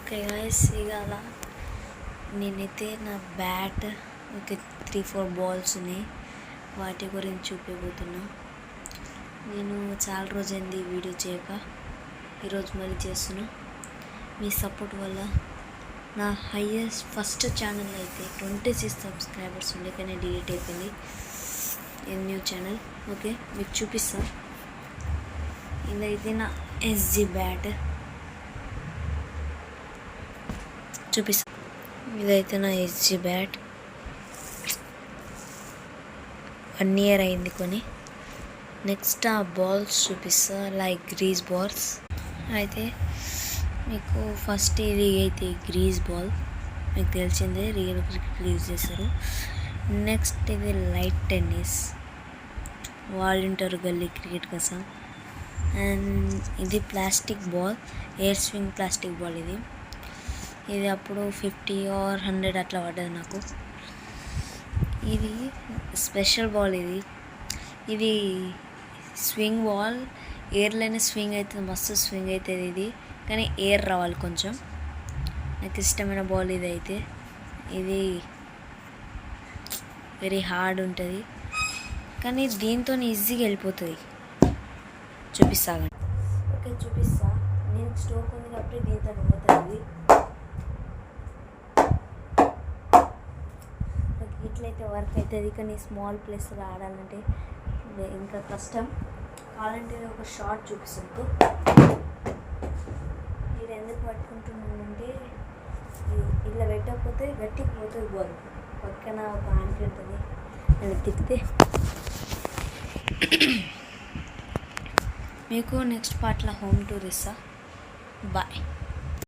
Okay guys, ఇవాళ నేనైతే నా బ్యాట్ ఒక 3-4 బాల్స్ ఉన్నాయి, వాటి గురించి చూపించబోతున్నా. నేను చాలా రోజైంది వీడియో చేయక, ఈరోజు మళ్ళీ చేస్తున్నా. మీ సపోర్ట్ వల్ల నా ఫస్ట్ ఛానల్ అయితే 26 సబ్స్క్రైబర్స్ ఉండే, కానీ డిలీట్ అయిపోయింది. ఇది న్యూ ఛానల్. ఓకే, మీకు చూపిస్తా. ఇదైతే నా ఎస్జీ బ్యాట్ చూపిస్తా. ఇదైతే నా ఎస్జీ బ్యాట్ 1 year అయింది కొని. నెక్స్ట్ ఆ బాల్స్ చూపిస్తా, లైక్ గ్రీజ్ బాల్స్. అయితే మీకు ఫస్ట్ ఇది అయితే గ్రీజ్ బాల్, మీకు తెలిసిందే, రియల్ క్రికెట్ యూజ్ చేస్తారు. నెక్స్ట్ ఇది లైట్ టెన్నిస్, వాళ్ళు ఉంటారు గల్లీ క్రికెట్ కోసం. అండ్ ఇది plastic ball, air swing plastic ball. ఇది అప్పుడు 50 or 100 అట్లా పడ్డది నాకు. ఇది స్పెషల్ బాల్. ఇది స్వింగ్ బాల్, ఎయిర్లోనే స్వింగ్ అవుతుంది, మస్తు స్వింగ్ అవుతుంది ఇది, కానీ ఎయిర్ రావాలి కొంచెం. నాకు ఇష్టమైన బాల్ ఇది. అయితే ఇది వెరీ హార్డ్ ఉంటుంది, కానీ దీంతో ఈజీగా వెళ్ళిపోతుంది. చూపిస్తాను. ఓకే, చూపిస్తా. నేను స్టోక్ ఉంది కాబట్టి దీంతో పోతుంది. ఇట్లయితే వర్క్ అవుతుంది, కానీ స్మాల్ ప్లేస్లో ఆడాలంటే ఇంకా కష్టం. కావాలంటే ఒక షార్ట్ చూపిస్తుంది. ఇది ఎందుకు పట్టుకుంటున్నానంటే, ఇట్లా పెట్టకపోతే గట్టికి పోతుంది బాల్. పక్కన ఒక ఆంటీ ఉంటుంది, అది తిప్పితే. మీకు నెక్స్ట్ పార్ట్లో హోమ్ టూర్ ఇస్తా. బాయ్.